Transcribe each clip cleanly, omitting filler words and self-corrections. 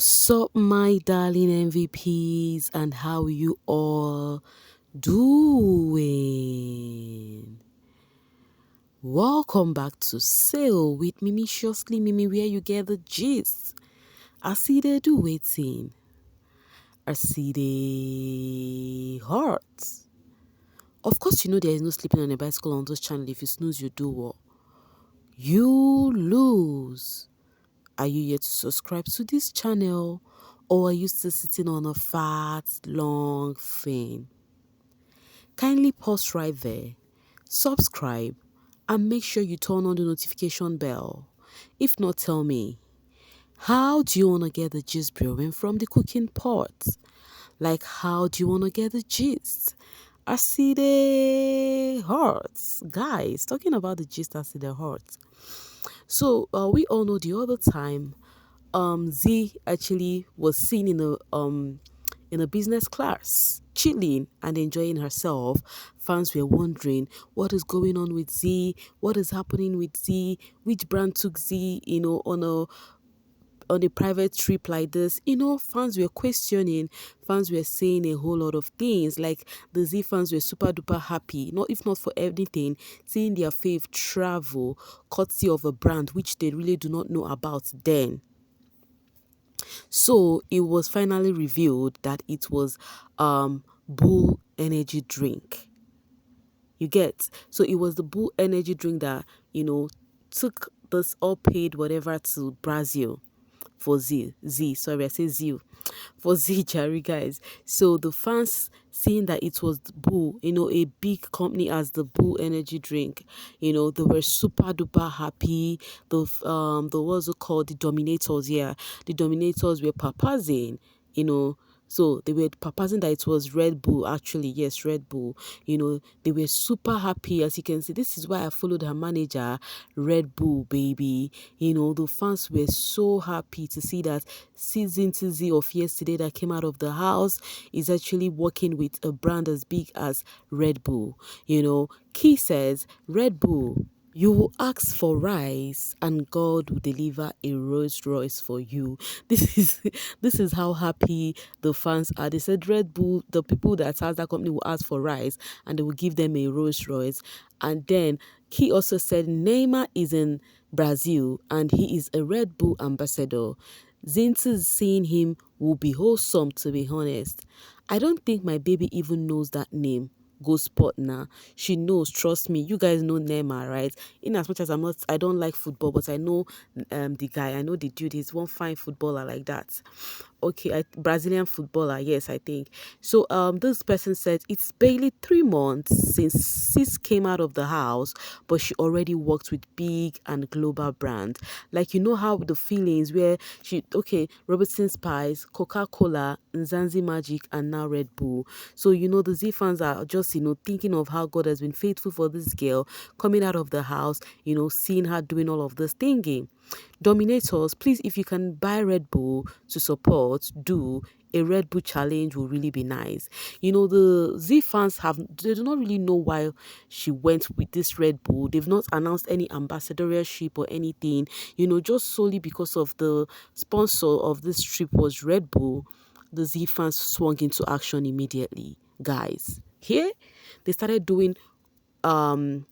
What's up, my darling MVPs, and how you all doing? Welcome back to Sail with Mimiciously Mimi, where you get the gist. I see they do waiting. I see they hurt. Of course, you know there is no sleeping on a bicycle on this channel. If you snooze, you do what? You lose. Are you yet to subscribe to this channel, or are you still sitting on a fat, long thing? Kindly pause right there, subscribe, and make sure you turn on the notification bell. If not, tell me, how do you want to get the gist brewing from the cooking pot? Like, how do you want to get the gist? I see the hearts. Guys, talking about the gist, I see the hearts. So, we all know the other time Z actually was seen in a business class, chilling and enjoying herself. Fans were wondering what is going on with Z, what is happening with Z, which brand took Z, on a private trip like this. Fans were questioning, fans were saying a whole lot of things. Like, the Z fans were super duper happy, not if not for anything, seeing their fave travel courtesy of a brand which they really do not know about then. So it was finally revealed that it was Bull energy drink. You get? So it was the Bull energy drink that, took this all paid whatever to Brazil for sorry, I say Z for Z Jerry, guys. So the fans seeing that it was the Bull, a big company as the Bull energy drink, they were super duper happy. The what's it called, the Dominators, yeah, the Dominators were paparazing, so they were proposing that it was Red Bull, actually. Yes, Red Bull. They were super happy. As you can see, this is why I followed her manager, Red Bull, baby. The fans were so happy to see that season 2 of yesterday that came out of the house is actually working with a brand as big as Red Bull. Key says, Red Bull, you will ask for rice and God will deliver a Rolls Royce for you. This is how happy the fans are. They said Red Bull, the people that has that company will ask for rice and they will give them a Rolls Royce. And then he also said Neymar is in Brazil and he is a Red Bull ambassador. Zintu seeing him will be wholesome, to be honest. I don't think my baby even knows that name. Go spot now. She knows, trust me. You guys know Neymar, right? In as much as I don't like football, but I know the guy. I know the dude. He's one fine footballer like that. Okay, Brazilian footballer, yes, I think. So this person said it's barely 3 months since Sis came out of the house, but she already worked with big and global brands. Like, how the feelings where Robertson Spice, Coca-Cola, Nzansi Magic, and now Red Bull. So the Z fans are just thinking of how God has been faithful for this girl coming out of the house, seeing her doing all of this thinking. Dominators, please, if you can buy Red Bull to support, do a Red Bull challenge will really be nice. The Z fans they do not really know why she went with this Red Bull. They've not announced any ambassadorship or anything, just solely because of the sponsor of this trip was Red Bull. The Z fans swung into action immediately, guys. Here, they started doing buying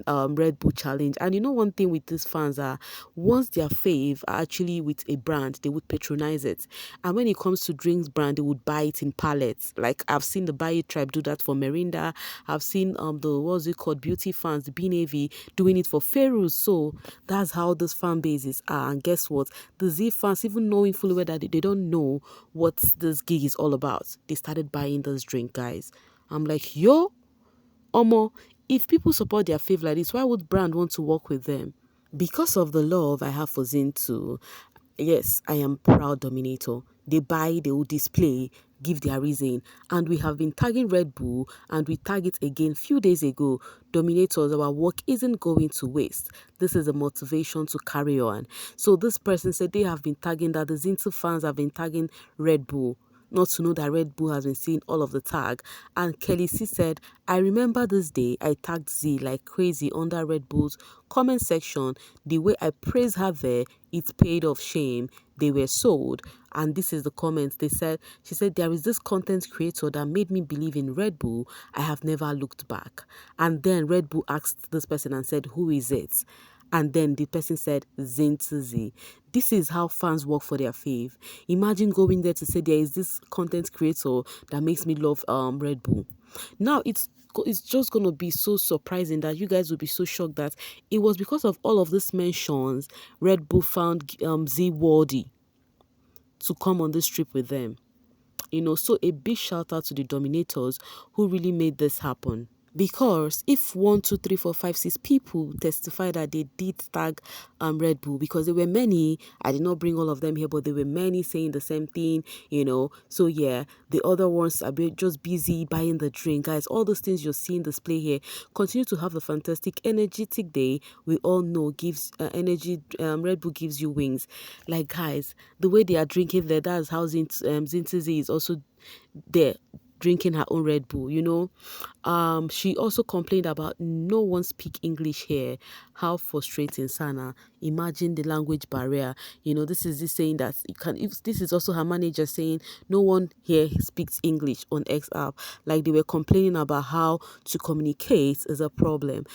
Red Bull challenge. And one thing with these fans are, once their fave are actually with a brand, they would patronize it. And when it comes to drinks brand, they would buy it in pallets. Like, I've seen the Buy It tribe do that for Merinda. I've seen the what's it called, beauty fans, the BNAV, doing it for Ferrous. So that's how those fan bases are. And guess what, the Z fans, even knowing fully well that they don't know what this gig is all about, they started buying this drink, guys. I'm like, yo, Omo, if people support their fave like this, why would brand want to work with them? Because of the love I have for Zintu, yes, I am proud Dominator. They buy, they will display, give their reason. And we have been tagging Red Bull and we tag it again few days ago. Dominators, our work isn't going to waste. This is a motivation to carry on. So this person said they have been tagging, that the Zintu fans have been tagging Red Bull. not to know that Red Bull has been seeing all of the tag. And Kelly C said, I remember this day I tagged Z like crazy under Red Bull's comment section. The way I praised her there, it paid off. Shame they were sold. And this is the comments. She said, there is this content creator that made me believe in Red Bull. I have never looked back. And then Red Bull asked this person and said, who is it? And then the person said, Zintuzi. This is how fans work for their fave. Imagine going there to say there is this content creator that makes me love Red Bull. Now it's just gonna be so surprising that you guys will be so shocked that it was because of all of these mentions Red Bull found Z worthy to come on this trip with them. So a big shout out to the Dominators who really made this happen. Because if 1, 2, 3, 4, 5, 6 people testify that they did tag Red Bull, because there were many, I did not bring all of them here, but there were many saying the same thing. So yeah, the other ones are just busy buying the drink. Guys, all those things you're seeing display here, continue to have a fantastic, energetic day. We all know gives energy, Red Bull gives you wings. Like, guys, the way they are drinking there, that's how Zintizi is also there drinking her own Red Bull. She also complained about no one speak English here. How frustrating, Sana. Imagine the language barrier. This is this saying that you can. If this is also her manager saying no one here speaks English on X app. Like they were complaining about how to communicate is a problem.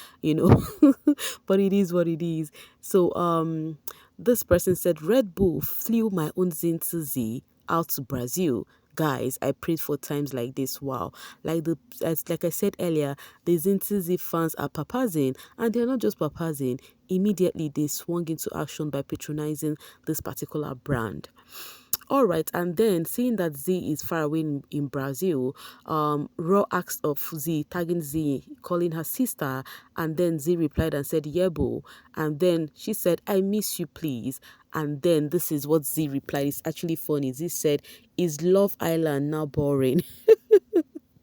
But it is what it is. So this person said Red Bull flew my own Zinzi out to Brazil. Guys, I prayed for times like this. Wow. Like I said earlier, the Zintizi fans are papazing, and they're not just papazing. Immediately, they swung into action by patronizing this particular brand. All right, and then seeing that Z is far away in Brazil, Raw asked of Z, tagging Z, calling her sister, and then Z replied and said, Yebo. And then she said, I miss you, please. And then this is what Z replied. It's actually funny. Z said, is Love Island now boring?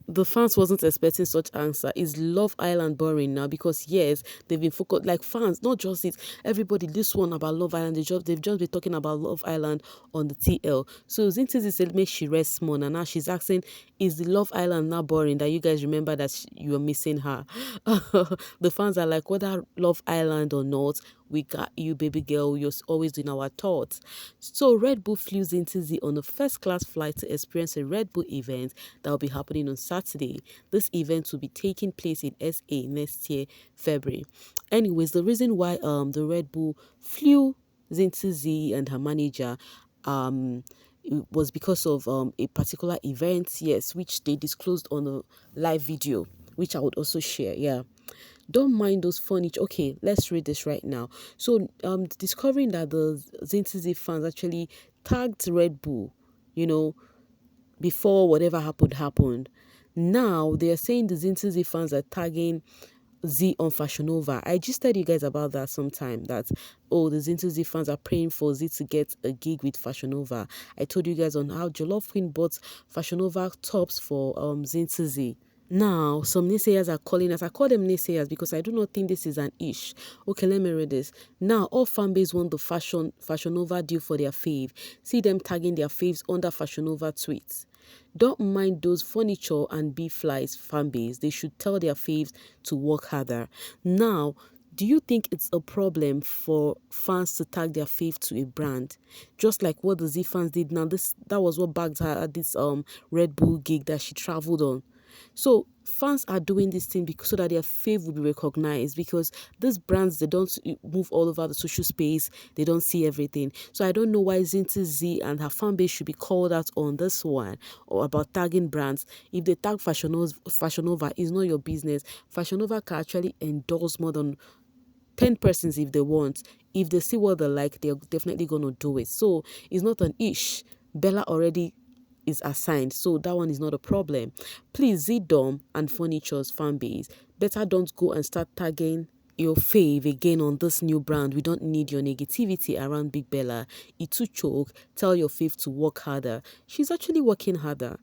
The fans wasn't expecting such answer. Is Love Island boring now? Because yes, they've been focused, like fans, not just it. Everybody, this one about Love Island, they've just been talking about Love Island on the TL. So Zintizi said, make she rest more. And now she's asking, is the Love Island now boring? That you guys remember that you are missing her. The fans are like, whether Love Island or not, we got you, baby girl. You're always in our thoughts. So Red Bull flew Zintizi on a first-class flight to experience a Red Bull event that will be happening on Saturday. This event will be taking place in SA next year, February. Anyways, the reason why the Red Bull flew Zintizi and her manager it was because of a particular event, yes, which they disclosed on a live video, which I would also share. Yeah. Don't mind those furniture. Okay, let's read this right now. So, discovering that the Zintizi fans actually tagged Red Bull, before whatever happened. Now, they are saying the Zintizi fans are tagging Z on Fashion Nova. I just told you guys about that sometime, that, the Zintizi fans are praying for Z to get a gig with Fashion Nova. I told you guys on how Jollof Queen bought Fashion Nova tops for Zintizi. Now, some naysayers are calling us. I call them naysayers because I do not think this is an ish. Okay, let me read this. Now, all fanbase want the Fashion Nova deal for their fave. See them tagging their faves under Fashion Nova tweets. Don't mind those furniture and B-flies fanbase. They should tell their faves to work harder. Now, do you think it's a problem for fans to tag their fave to a brand? Just like what the Z fans did now. That was what bagged her at this Red Bull gig that she traveled on. So fans are doing this thing so that their fave will be recognized, because these brands, they don't move all over the social space, they don't see everything. So I don't know why Zinti Z and her fan base should be called out on this one, or about tagging brands. If they tag Fashion Nova, it's not your business. Fashion Nova can actually endorse more than 10 persons if they want. If they see what they like, they're definitely going to do it. So it's not an ish. Bella already is assigned, so that one is not a problem. Please, ZDOM and Furniture's fanbase, better don't go and start tagging your fave again on this new brand. We don't need your negativity around Big Bella. It's too choke. Tell your fave to work harder. She's actually working harder.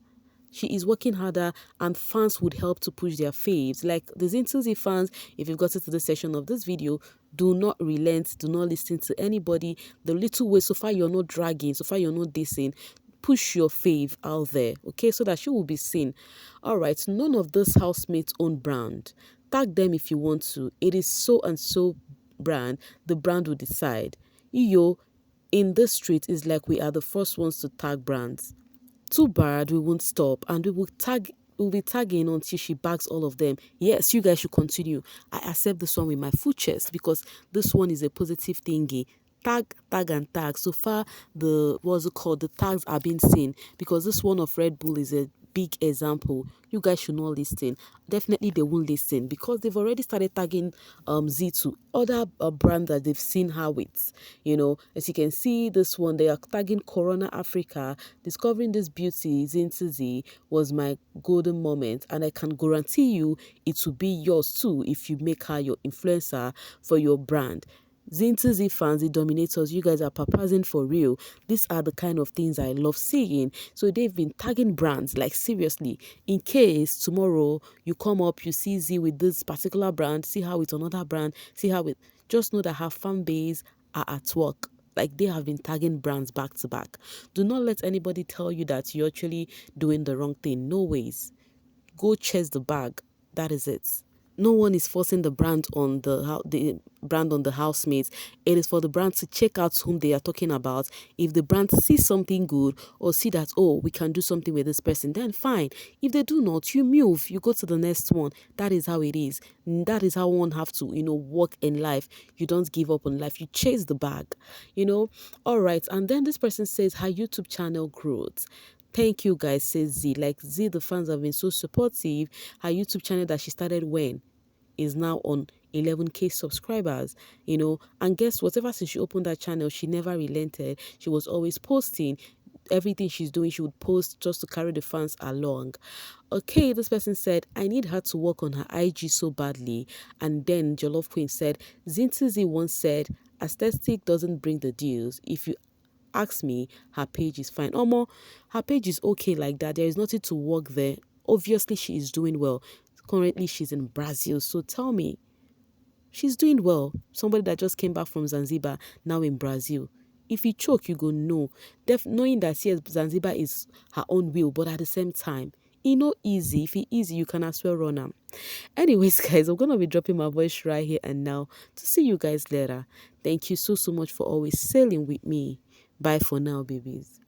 She is working harder, and fans would help to push their faves. Like the Zintuzi fans, if you've got to the section of this video, do not relent, do not listen to anybody. The little way, so far you're not dragging, so far you're not dissing, push your fave out there, okay, so that she will be seen. All right, none of this housemates own brand. Tag them if you want to. It is so and so brand. The brand will decide. You in this street is like we are the first ones to tag brands. Too bad, we won't stop, and we'll be tagging until she bags all of them. Yes, you guys should continue. I accept this one with my full chest because this one is a positive thingy. Tag, tag, and tag. So far, what's it called? The tags are being seen because this one of Red Bull is a big example. You guys should not listen. Definitely they won't listen because they've already started tagging Z to other brand that they've seen her with. As you can see, this one they are tagging Corona Africa. Discovering this beauty Zinti Z was my golden moment, and I can guarantee you it will be yours too if you make her your influencer for your brand. Zinti Z fans, the Dominators, you guys are paparazing for real. These are the kind of things I love seeing. So they've been tagging brands, like seriously. In case tomorrow you come up, you see Z with this particular brand, see how it's another brand, see how it... Just know that her fan base are at work. Like they have been tagging brands back to back. Do not let anybody tell you that you're actually doing the wrong thing. No ways. Go chase the bag. That is it. No one is forcing the brand on the brand on the housemates. It is for the brand to check out whom they are talking about. If the brand sees something good or see that, oh, we can do something with this person, then fine. If they do not, you move, you go to the next one. That is how it is. That is how one have to, work in life. You don't give up on life. You chase the bag, All right. And then this person says her YouTube channel growth. Thank you guys, says Z. Like Z, the fans have been so supportive. Her YouTube channel that she started when is now on 11K subscribers, and guess what? Ever since she opened that channel, she never relented. She was always posting. Everything she's doing, she would post just to carry the fans along. Okay, this person said, I need her to work on her IG so badly. And then Jollof Queen said, Zintizi once said, aesthetic doesn't bring the deals. If you ask me, her page is fine. Omo, her page is okay like that. There is nothing to work there. Obviously, she is doing well. Currently, she's in Brazil. So tell me, she's doing well. Somebody that just came back from Zanzibar, now in Brazil. If you choke, you go no. Knowing that yes, Zanzibar is her own will, but at the same time, easy. If it easy, you can as well run am. Anyways, guys, I'm gonna be dropping my voice right here and now to see you guys later. Thank you so much for always sailing with me. Bye for now, babies.